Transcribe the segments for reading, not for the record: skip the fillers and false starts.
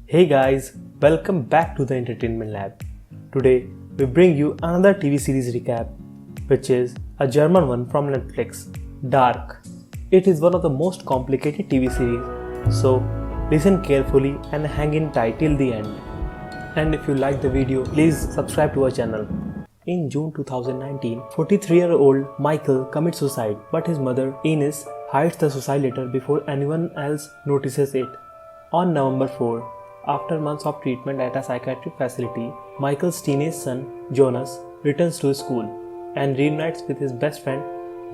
Hey guys, welcome back to the Entertainment Lab. Today we bring you another TV series recap, which is a German one from Netflix, Dark. It is one of the most complicated TV series, so listen carefully and hang in tight till the end. And if you like the video, please subscribe to our channel. In June 2019, 43-year-old Michael commits suicide, but his mother, Ines, hides the suicide letter before anyone else notices it. On November 4, after months of treatment at a psychiatric facility, Michael's teenage son, Jonas, returns to school and reunites with his best friend,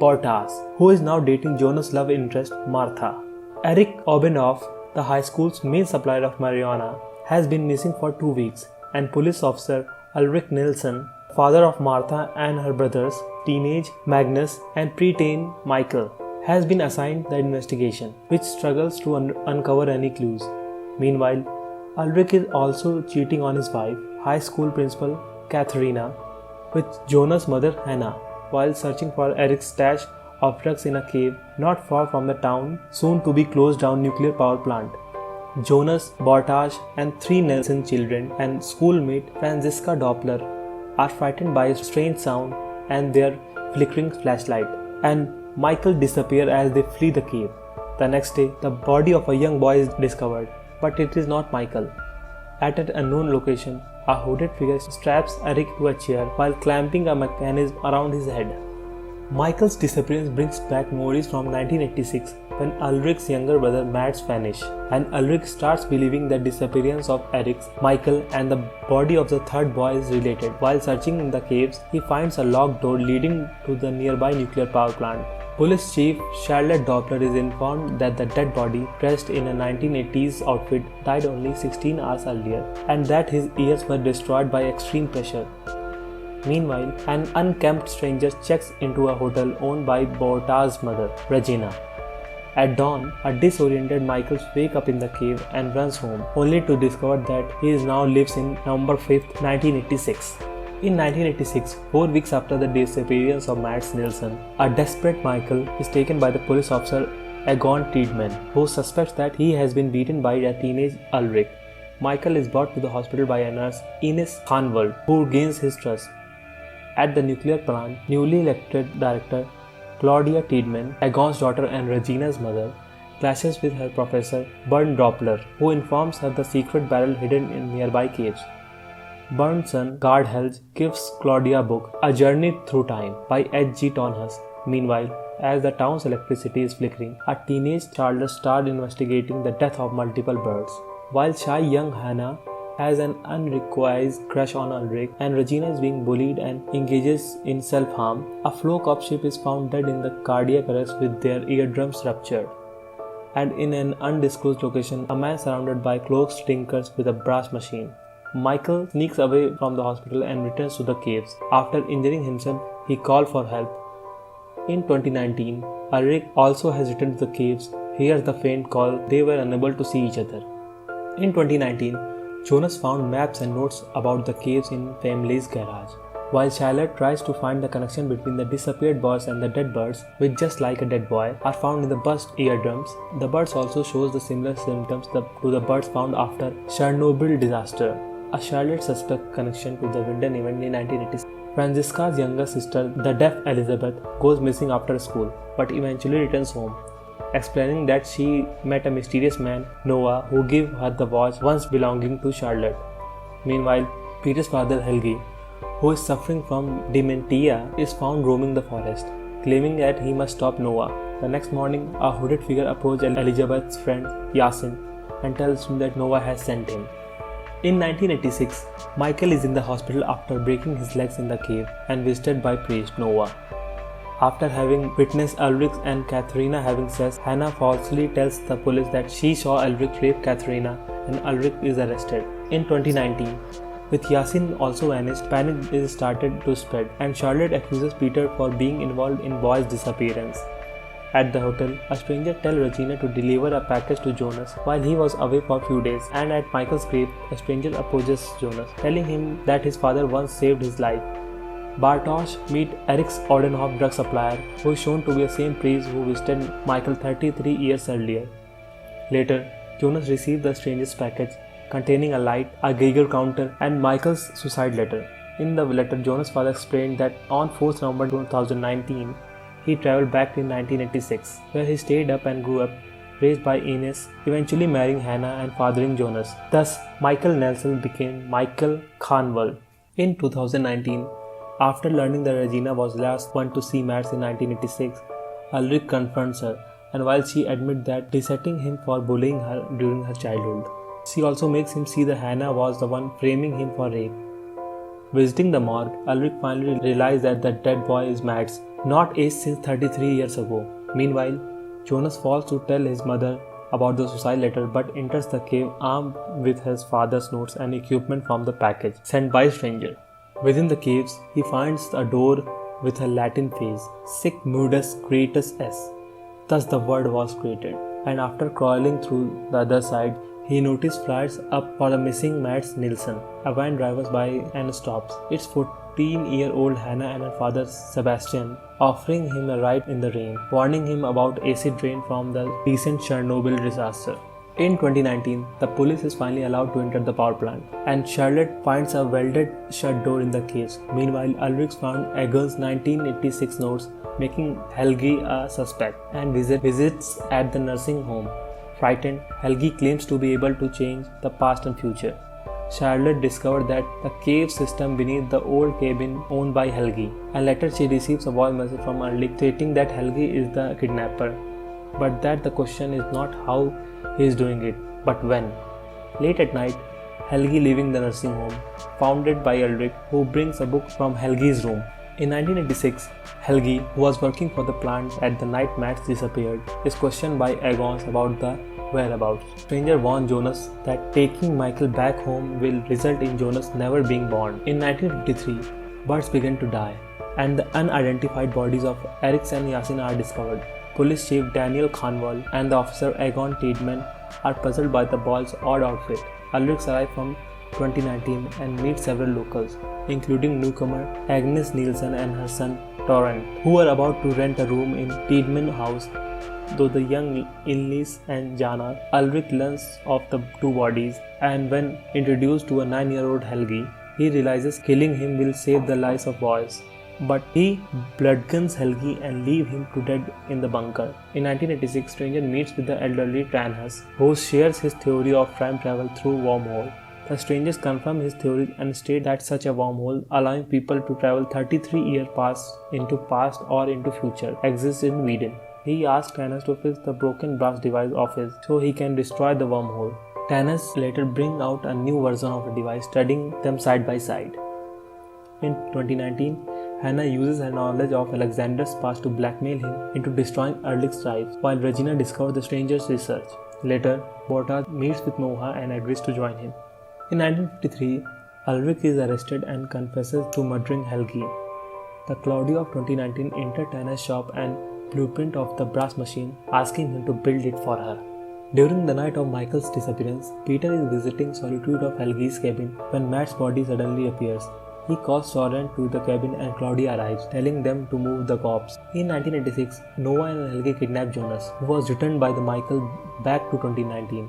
Bortas, who is now dating Jonas' love interest, Martha. Eric Obenoff, the high school's main supplier of marijuana, has been missing for 2 weeks, and police officer Ulrich Nielsen, father of Martha and her brothers, teenage Magnus and preteen Michael, has been assigned the investigation, which struggles to uncover any clues. Meanwhile, Ulrich is also cheating on his wife, high school principal Katharina, with Jonas' mother Hannah, while searching for Eric's stash of drugs in a cave not far from the town soon to be closed down nuclear power plant. Jonas, Bortage, and 3 Nelson children and schoolmate Franziska Doppler are frightened by a strange sound and their flickering flashlight, and Michael disappears as they flee the cave. The next day, the body of a young boy is discovered, but it is not Michael. At an unknown location, a hooded figure straps Eric to a chair while clamping a mechanism around his head. Michael's disappearance brings back memories from 1986 when Ulrich's younger brother Mads vanished, and Ulrich starts believing the disappearance of Eric's, Michael, and the body of the third boy is related. While searching in the caves, he finds a locked door leading to the nearby nuclear power plant. Police Chief Charlotte Doppler is informed that the dead body, dressed in a 1980s outfit, died only 16 hours earlier, and that his ears were destroyed by extreme pressure. Meanwhile, an unkempt stranger checks into a hotel owned by Borta's mother, Regina. At dawn, a disoriented Michael wakes up in the cave and runs home, only to discover that he now lives in November 5, 1986. In 1986, 4 weeks after the disappearance of Mads Nielsen, a desperate Michael is taken by the police officer Egon Tiedman, who suspects that he has been beaten by a teenage Ulrich. Michael is brought to the hospital by a nurse, Ines Khanwald, who gains his trust. At the nuclear plant, newly elected director Claudia Tiedman, Egon's daughter and Regina's mother, clashes with her professor Bernd Doppler, who informs her the secret barrel hidden in nearby caves. Bernd's son, Gard Helge, gives Claudia a book, A Journey Through Time, by H.G. Tonhus. Meanwhile, as the town's electricity is flickering, a teenage Charlotte starts investigating the death of multiple birds. While shy young Hannah has an unrequited crush on Ulrich, and Regina is being bullied and engages in self-harm, a flock of sheep is found dead in the cardiac arrest with their eardrums ruptured. And in an undisclosed location, a man surrounded by cloaked tinkers with a brass machine. Michael sneaks away from the hospital and returns to the caves. After injuring himself, he calls for help. In 2019, Ulrich also has returned to the caves, hears the faint call. They were unable to see each other. In 2019, Jonas found maps and notes about the caves in family's garage. While Charlotte tries to find the connection between the disappeared boys and the dead birds, which just like a dead boy, are found in the burst eardrums, the birds also shows the similar symptoms to the birds found after Chernobyl disaster. A Charlotte suspects connection to the Winden event in 1986. Franziska's younger sister, the deaf Elizabeth, goes missing after school, but eventually returns home, explaining that she met a mysterious man, Noah, who gave her the watch once belonging to Charlotte. Meanwhile, Peter's father, Helge, who is suffering from dementia, is found roaming the forest, claiming that he must stop Noah. The next morning, a hooded figure approaches Elizabeth's friend, Yasin, and tells him that Noah has sent him. In 1986, Michael is in the hospital after breaking his legs in the cave and visited by priest Noah. After having witnessed Ulrich and Katharina having sex, Hannah falsely tells the police that she saw Ulrich rape Katharina, and Ulrich is arrested. In 2019, with Yasin also vanished, panic is started to spread, and Charlotte accuses Peter for being involved in boy's disappearance. At the hotel, a stranger tells Regina to deliver a package to Jonas while he was away for a few days, and at Michael's grave, a stranger approaches Jonas, telling him that his father once saved his life. Bartosz meets Eric's Odenhof drug supplier, who is shown to be the same priest who visited Michael 33 years earlier. Later, Jonas receives the stranger's package containing a light, a Geiger counter, and Michael's suicide letter. In the letter, Jonas' father explained that on 4th November 2019, he traveled back in 1986, where he stayed up and grew up, raised by Ines, eventually marrying Hannah and fathering Jonas. Thus, Michael Nelson became Michael Khanwal. In 2019, after learning that Regina was the last one to see Mads in 1986, Ulrich confronts her, and while she admits that deserting him for bullying her during her childhood, she also makes him see that Hannah was the one framing him for rape. Visiting the morgue, Ulrich finally realizes that the dead boy is Mads, not aged since 33 years ago. Meanwhile, Jonas falls to tell his mother about the suicide letter but enters the cave armed with his father's notes and equipment from the package sent by a stranger. Within the caves, he finds a door with a Latin phrase, Sic Mudus Creatus Es. Thus the word was created, and after crawling through the other side, he noticed flyers up for the missing Mads Nilsson. A van drives by and stops. It's 14-year-old Hannah and her father Sebastian, offering him a ride in the rain, warning him about acid rain from the recent Chernobyl disaster. In 2019, the police is finally allowed to enter the power plant, and Charlotte finds a welded shut door in the caves. Meanwhile, Ulrich found Egon's 1986 notes, making Helgi a suspect, and visits at the nursing home. Frightened, Helgi claims to be able to change the past and future. Charlotte discovered that the cave system beneath the old cabin owned by Helgi, and later she receives a voice message from Ulrich stating that Helgi is the kidnapper, but that the question is not how he is doing it, but when. Late at night, Helgi leaving the nursing home, founded by Ulrich, who brings a book from Helgi's room. In 1986, Helgi, who was working for the plant at the night Mads disappeared, is questioned by Egon about the whereabouts. Stranger warns Jonas that taking Michael back home will result in Jonas never being born. In 1953, birds begin to die, and the unidentified bodies of Eriks and Yasin are discovered. Police chief Daniel Khanwal and the officer Egon Tiedemann are puzzled by the boy's odd outfit. Ulrich arrives from 2019 and meets several locals, including newcomer Agnes Nielsen and her son Torrent, who are about to rent a room in Tiedemann house. Though the young Ilnis and Jana, Ulrich learns of the two bodies, and when introduced to a 9-year-old Helgi, he realizes killing him will save the lives of boys. But he bloodguns Helgi and leaves him to dead in the bunker. In 1986, Stranger meets with the elderly Tranhus, who shares his theory of time travel through wormhole. The strangers confirm his theory and state that such a wormhole, allowing people to travel 33 years into past or into future, exists in Winden. He asks Tranhus to fix the broken brass device of his so he can destroy the wormhole. Tranhus later brings out a new version of the device, studying them side by side. In 2019, Hannah uses her knowledge of Alexander's past to blackmail him into destroying Ulrich's lives, while Regina discovers the stranger's research. Later, Borta meets with Moha and agrees to join him. In 1953, Ulrich is arrested and confesses to murdering Helgi. The Claudio of 2019 enters Tana's shop and blueprint of the brass machine, asking him to build it for her. During the night of Michael's disappearance, Peter is visiting solitude of Helgi's cabin when Matt's body suddenly appears. He calls Torrent to the cabin and Claudia arrives, telling them to move the corpse. In 1986, Noah and Helgi kidnap Jonas, who was returned by the Michael back to 2019.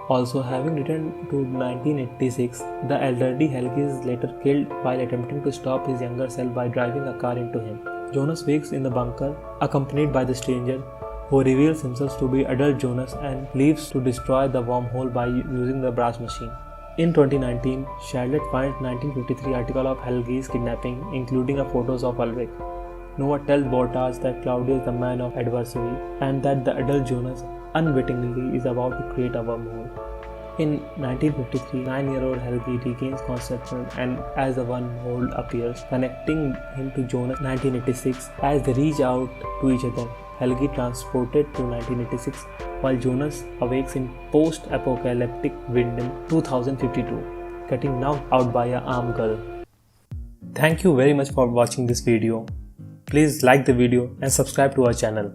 Also, having returned to 1986, the elderly Helgi is later killed while attempting to stop his younger self by driving a car into him. Jonas wakes in the bunker, accompanied by the stranger, who reveals himself to be adult Jonas and leaves to destroy the wormhole by using the brass machine. In 2019, Charlotte finds 1953 article of Helgi's kidnapping, including photos of Ulrich. Noah tells Bortas that Claudio is the man of adversity and that the adult Jonas unwittingly is about to create a wormhole. In 1953, 9-year-old Helgi regains consciousness and as the wormhole appears, connecting him to Jonas 1986 as they reach out to each other. Helgi transported to 1986 while Jonas awakes in post-apocalyptic Winden 2052, getting knocked out by an armed girl. Thank you very much for watching this video. Please like the video and subscribe to our channel.